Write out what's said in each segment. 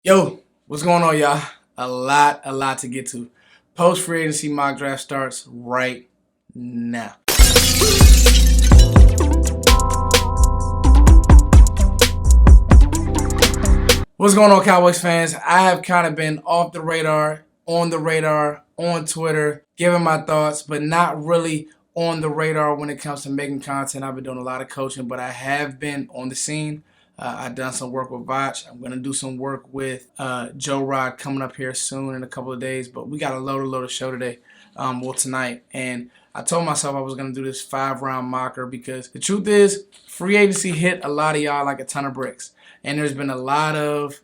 Yo, what's going on, y'all? A lot to get to. Post free agency mock draft starts right now. What's going on, Cowboys fans? I have kind of been off the radar, on Twitter, giving my thoughts, but not really on the radar when it comes to making content. I've been doing a lot of coaching, but I have been on the scene. I've done some work with Vach. I'm going to do some work with Joe Rod coming up here soon in a couple of days. But we got a load of show today, tonight. And I told myself I was going to do this 5-round mocker because the truth is free agency hit a lot of y'all like a ton of bricks. And there's been a lot of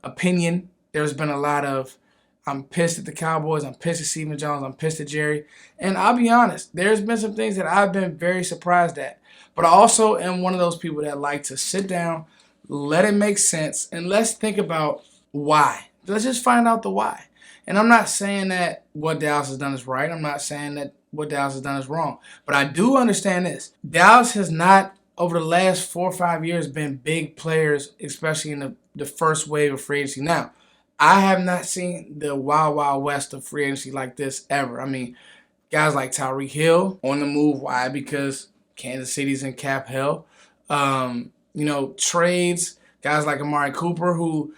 opinion. There's been a lot of I'm pissed at the Cowboys. I'm pissed at Stephen Jones. I'm pissed at Jerry. And I'll be honest, there's been some things that I've been very surprised at. But I also am one of those people that like to sit down, let it make sense, and let's think about why. Let's just find out the why. And I'm not saying that what Dallas has done is right. I'm not saying that what Dallas has done is wrong. But I do understand this. Dallas has not, over the last 4 or 5 years, been big players, especially in the first wave of free agency. Now, I have not seen the wild, wild west of free agency like this ever. I mean, guys like Tyreek Hill on the move. Why? Because Kansas City's in cap hell. Trades, guys like Amari Cooper, who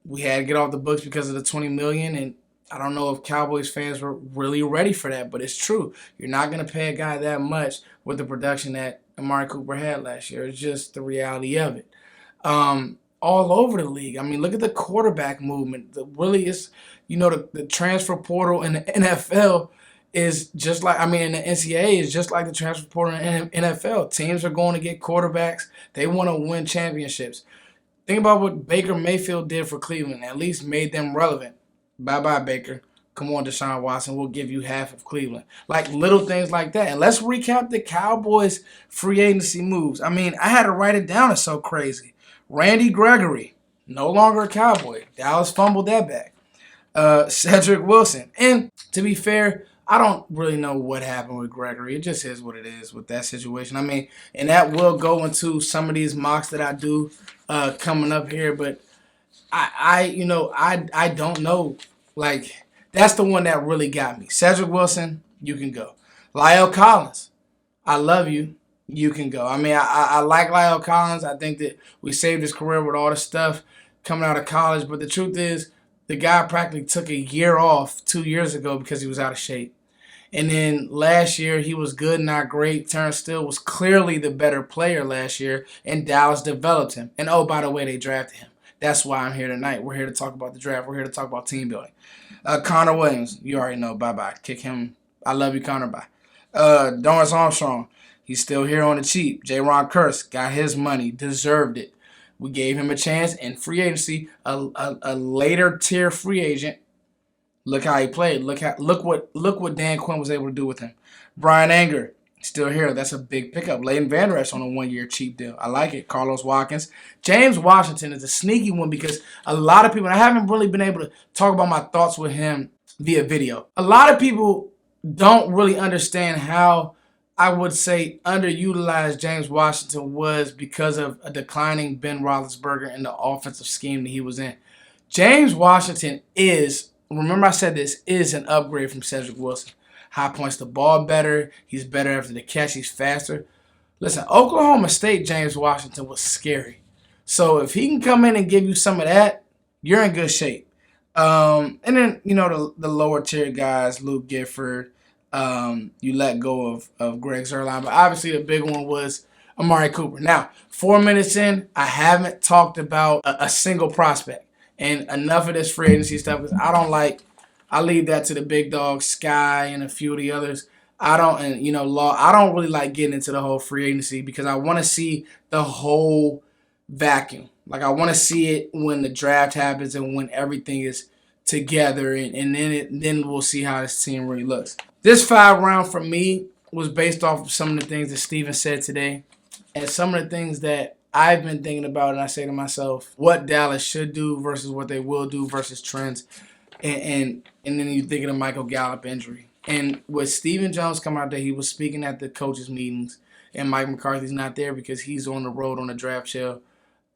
we had to get off the books because of the $20 million. And I don't know if Cowboys fans were really ready for that, but it's true. You're not going to pay a guy that much with the production that Amari Cooper had last year. It's just the reality of it. All over the league. I mean, look at the quarterback movement. The transfer portal in the NFL is just like, in the NCAA is just like the transfer portal in the NFL. Teams are going to get quarterbacks. They want to win championships. Think about what Baker Mayfield did for Cleveland. At least made them relevant. Bye-bye, Baker. Come on, Deshaun Watson. We'll give you half of Cleveland. Like little things like that. And let's recap the Cowboys free agency moves. I had to write it down. It's so crazy. Randy Gregory, no longer a Cowboy. Dallas fumbled that back. Cedric Wilson. And to be fair, I don't really know what happened with Gregory. It just is what it is with that situation. And that will go into some of these mocks that I do coming up here. But I don't know. Like, that's the one that really got me. Cedric Wilson, you can go. Lyle Collins, I love you. You can go. I like Lyle Collins. I think that we saved his career with all the stuff coming out of college. But the truth is, the guy practically took a year off 2 years ago because he was out of shape. And then last year, he was good, not great. Terrence Steele was clearly the better player last year, and Dallas developed him. And oh, by the way, they drafted him. That's why I'm here tonight. We're here to talk about the draft. We're here to talk about team building. Connor Williams, you already know. Bye-bye. Kick him. I love you, Connor. Bye. Dorrance Armstrong. He's still here on the cheap. J-Ron Curse got his money, deserved it. We gave him a chance in free agency, a later tier free agent. Look how he played. Look what Dan Quinn was able to do with him. Brian Anger, still here. That's a big pickup. Leighton Vander Esch on a 1-year cheap deal. I like it. Carlos Watkins. James Washington is a sneaky one because a lot of people, and I haven't really been able to talk about my thoughts with him via video. A lot of people don't really understand how, I would say, underutilized James Washington was because of a declining Ben Roethlisberger in the offensive scheme that he was in. James Washington remember I said this, is an upgrade from Cedric Wilson. High points the ball better. He's better after the catch. He's faster. Listen, Oklahoma State James Washington was scary. So if he can come in and give you some of that, you're in good shape. And then, the lower tier guys, Luke Gifford, you let go of Greg Zuerlein. But obviously the big one was Amari Cooper. Now, 4 minutes in, I haven't talked about a single prospect. And enough of this free agency stuff because I leave that to the big dogs, Sky and a few of the others. I don't really like getting into the whole free agency because I want to see the whole vacuum. Like, I want to see it when the draft happens and when everything is together, and then we'll see how this team really looks. This 5-round for me was based off of some of the things that Steven said today and some of the things that I've been thinking about, and I say to myself, what Dallas should do versus what they will do versus trends. And then you think of the Michael Gallup injury. And with Stephen Jones coming out there, he was speaking at the coaches' meetings, and Mike McCarthy's not there because he's on the road on the draft trail.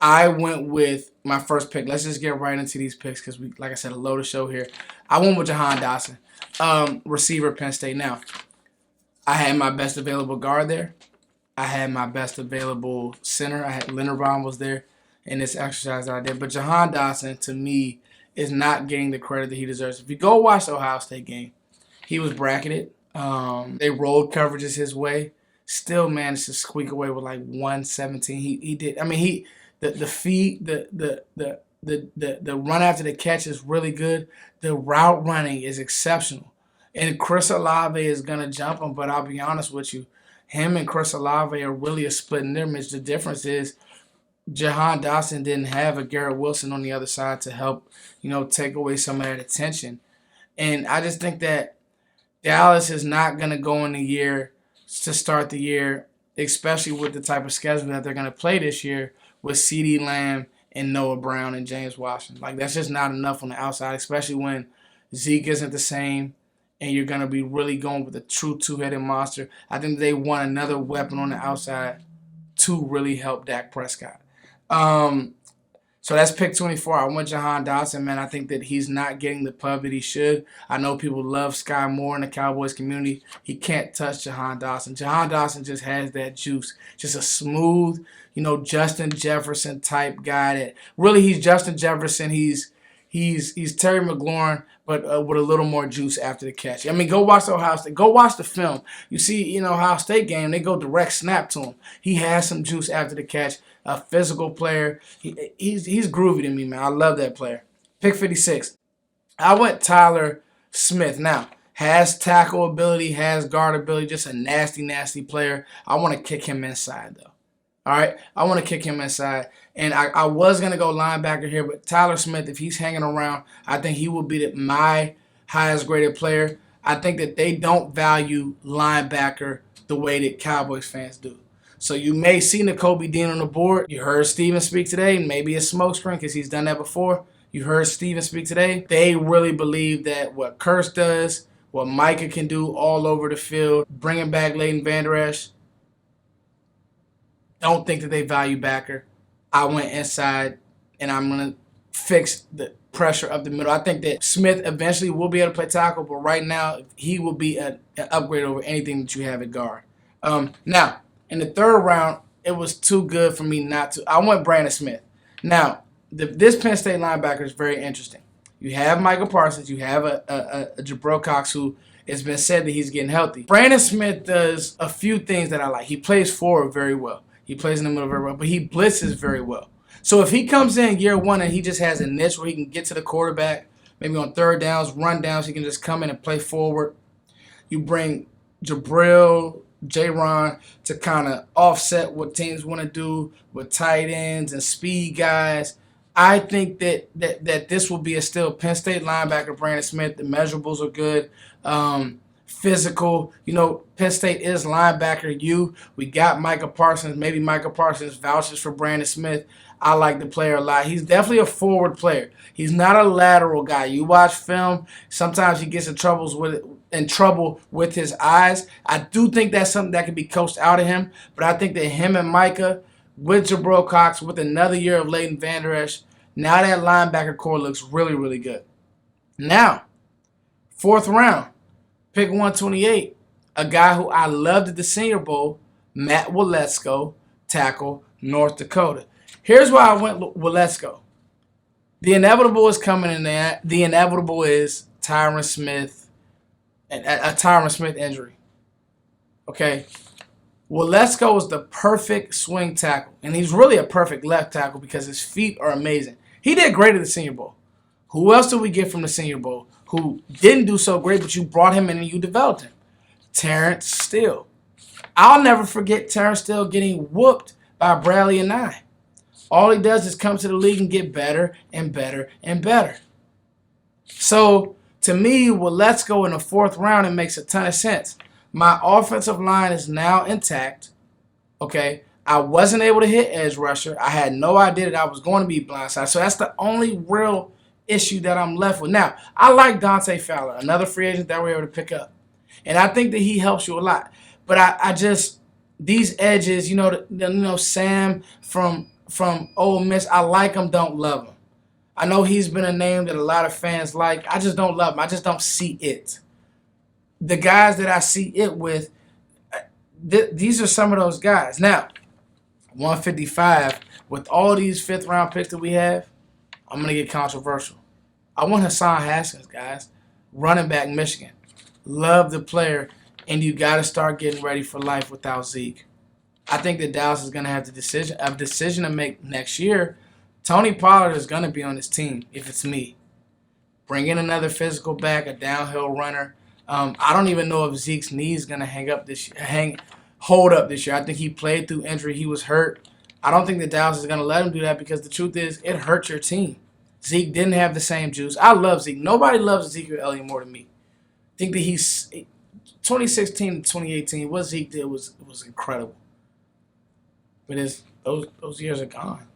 I went with my first pick. Let's just get right into these picks because we, like I said, a loaded show here. I went with Jahan Dotson, receiver, Penn State. Now, I had my best available guard there. I had my best available center. I had Linderbaum was there in this exercise that I did. But Jahan Dotson, to me, is not getting the credit that he deserves. If you go watch the Ohio State game, he was bracketed. They rolled coverages his way. Still managed to squeak away with like 117. He did. I mean, the feed the run after the catch is really good. The route running is exceptional. And Chris Olave is gonna jump him, but I'll be honest with you, him and Chris Olave are really a split image. The difference is Jahan Dotson didn't have a Garrett Wilson on the other side to help, take away some of that attention. And I just think that Dallas is not going to go in the year to start the year, especially with the type of schedule that they're going to play this year with CeeDee Lamb and Noah Brown and James Washington. Like, that's just not enough on the outside, especially when Zeke isn't the same and you're going to be really going with a true two-headed monster. I think they want another weapon on the outside to really help Dak Prescott. So that's pick 24. I went Jahan Dotson, man. I think that he's not getting the pub that he should. I know people love Sky Moore in the Cowboys community. He can't touch Jahan Dotson. Jahan Dotson just has that juice. Just a smooth, Justin Jefferson type guy that really he's Justin Jefferson. He's Terry McLaurin, but with a little more juice after the catch. I mean, go watch the Ohio State. Go watch the film. You see, Ohio State game, they go direct snap to him. He has some juice after the catch. A physical player. He's groovy to me, man. I love that player. Pick 56. I went Tyler Smith. Now, has tackle ability, has guard ability, just a nasty, nasty player. I want to kick him inside, though. All right? I want to kick him inside. And I was going to go linebacker here, but Tyler Smith, if he's hanging around, I think he will be my highest graded player. I think that they don't value linebacker the way that Cowboys fans do. So you may see Nakobe Dean on the board. You heard Steven speak today. Maybe it's smokescreen because he's done that before. You heard Steven speak today. They really believe that what Kurtz does, what Micah can do all over the field, bringing back Leighton Vander Esch, don't think that they value backer. I went inside, and I'm going to fix the pressure up the middle. I think that Smith eventually will be able to play tackle, but right now he will be an upgrade over anything that you have at guard. Now, in the third round, it was too good for me not to. I went Brandon Smith. Now, this Penn State linebacker is very interesting. You have Michael Parsons. You have a Jabril Cox who it's been said that he's getting healthy. Brandon Smith does a few things that I like. He plays forward very well. He plays in the middle very well, but he blitzes very well. So if he comes in year one and he just has a niche where he can get to the quarterback, maybe on third downs, run downs, he can just come in and play forward. You bring Jabril, J-Ron to kind of offset what teams want to do with tight ends and speed guys. I think that this will be a still Penn State linebacker, Brandon Smith. The measurables are good. Physical. Penn State is linebacker. We got Micah Parsons. Maybe Micah Parsons vouches for Brandon Smith. I like the player a lot. He's definitely a forward player. He's not a lateral guy. You watch film, sometimes he gets in trouble with his eyes. I do think that's something that can be coached out of him, but I think that him and Micah, with Jabril Cox, with another year of Leighton Vander Esch, now that linebacker core looks really, really good. Now, fourth round, pick 128, a guy who I loved at the Senior Bowl, Matt Waletzko, tackle, North Dakota. Here's why I went Waletzko. The inevitable is coming in there. The inevitable is Tyron Smith, a Tyron Smith injury. Okay? Waletzko is the perfect swing tackle, and he's really a perfect left tackle because his feet are amazing. He did great at the Senior Bowl. Who else did we get from the Senior Bowl who didn't do so great, but you brought him in and you developed him? Terrence Steele. I'll never forget Terrence Steele getting whooped by Bradley and I. All he does is come to the league and get better and better and better. So, to me, Waletzko in the fourth round, it makes a ton of sense. My offensive line is now intact. Okay? I wasn't able to hit edge rusher. I had no idea that I was going to be blindside. So, that's the only real issue that I'm left with. Now, I like Dante Fowler, another free agent that we're able to pick up. And I think that he helps you a lot. But I just, these edges, Sam from from Ole Miss. I like him, don't love him. I know he's been a name that a lot of fans like. I just don't love him. I just don't see it. The guys that I see it with, these are some of those guys. Now, 155, with all these fifth-round picks that we have, I'm going to get controversial. I want Hassan Haskins, guys. Running back, Michigan. Love the player, and you got to start getting ready for life without Zeke. I think that Dallas is going to have a decision to make next year. Tony Pollard is going to be on this team if it's me. Bring in another physical back, a downhill runner. I don't even know if Zeke's knee is going to hold up this year. I think he played through injury. He was hurt. I don't think that Dallas is going to let him do that because the truth is it hurt your team. Zeke didn't have the same juice. I love Zeke. Nobody loves Ezekiel Elliott more than me. I think that 2016 to 2018, what Zeke did was incredible. But those years are gone.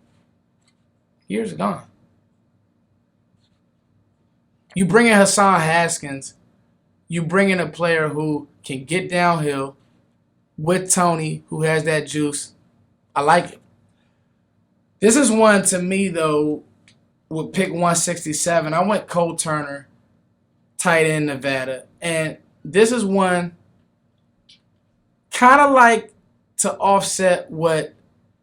Years are gone. You bring in Hassan Haskins. You bring in a player who can get downhill with Tony, who has that juice. I like it. This is one, to me, though, with pick 167. I went Cole Turner, tight end, Nevada. And this is one kind of like to offset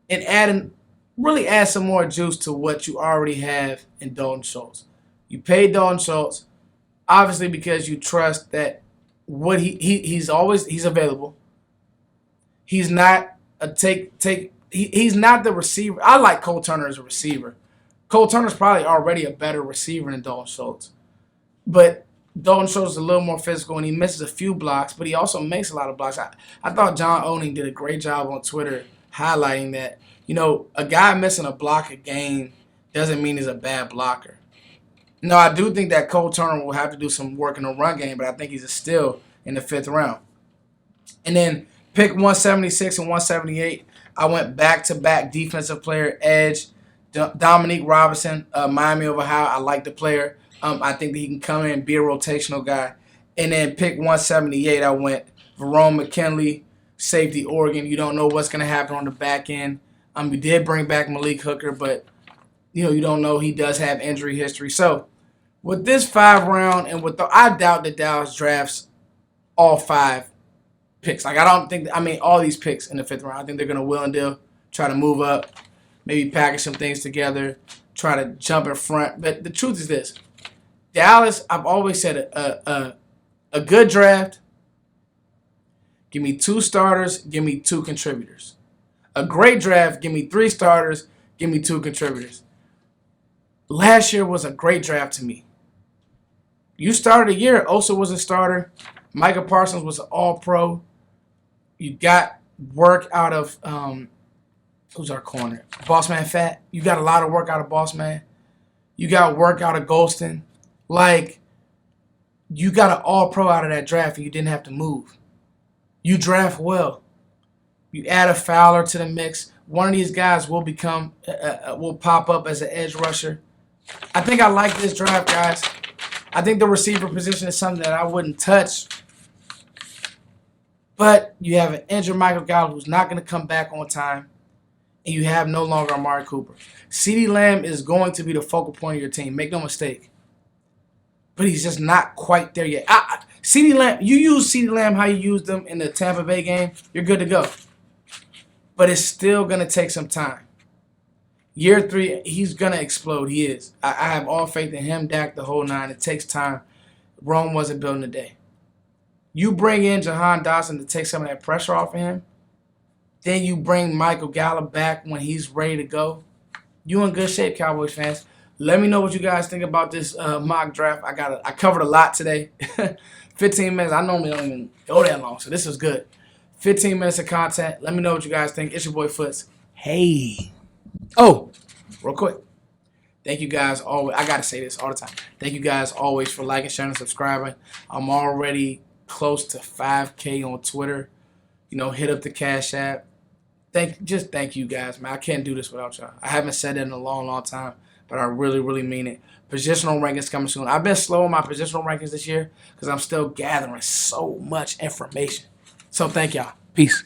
and really add some more juice to what you already have in Dalton Schultz. You paid Dalton Schultz, obviously, because you trust that what he's available. He's not he's not the receiver. I like Cole Turner as a receiver. Cole Turner's probably already a better receiver than Dalton Schultz. But Dalton Schultz is a little more physical, and he misses a few blocks, but he also makes a lot of blocks. I thought John Owning did a great job on Twitter highlighting that, a guy missing a block a game doesn't mean he's a bad blocker. No, I do think that Cole Turner will have to do some work in the run game, but I think he's a steal in the 5th round. And then pick 176 and 178, I went back-to-back defensive player, edge, Dominique Robinson, Miami of Ohio. I like the player. I think that he can come in and be a rotational guy. And then pick 178, I went Verone McKinley, safety, Oregon. You don't know what's going to happen on the back end. You did bring back Malik Hooker, but you don't know. He does have injury history. So with this 5 round and I doubt that Dallas drafts all 5 picks. All these picks in the 5th round. I think they're going to will and deal, try to move up, maybe package some things together, try to jump in front. But the truth is this. Dallas, I've always said a good draft, give me 2 starters, give me 2 contributors. A great draft, give me 3 starters, give me 2 contributors. Last year was a great draft to me. You started a year, Osa was a starter, Micah Parsons was an all-pro. You got work out of, who's our corner? Boss Man Fat. You got a lot of work out of Boss Man. You got work out of Golston. You got an all-pro out of that draft and you didn't have to move. You draft well. You add a Fowler to the mix. One of these guys will pop up as an edge rusher. I think I like this draft, guys. I think the receiver position is something that I wouldn't touch. But you have an injured Michael Gallup who's not going to come back on time. And you have no longer Amari Cooper. CeeDee Lamb is going to be the focal point of your team. Make no mistake. But he's just not quite there yet. CeeDee Lamb, you use CeeDee Lamb how you used them in the Tampa Bay game, you're good to go. But it's still going to take some time. Year 3, he's going to explode. He is. I have all faith in him, Dak, the whole 9. It takes time. Rome wasn't built in a day. You bring in Jahan Dotson to take some of that pressure off of him. Then you bring Michael Gallup back when he's ready to go. You in good shape, Cowboys fans. Let me know what you guys think about this mock draft. I covered a lot today. 15 minutes. I normally don't even go that long, so this was good. 15 minutes of content. Let me know what you guys think. It's your boy Foots. Hey. Oh, real quick. Thank you guys always. I got to say this all the time. Thank you guys always for liking, sharing, and subscribing. I'm already close to 5K on Twitter. Hit up the Cash App. Thank you guys, man. I can't do this without y'all. I haven't said that in a long, long time, but I really, really mean it. Positional rankings coming soon. I've been slow on my positional rankings this year because I'm still gathering so much information. So thank y'all. Peace.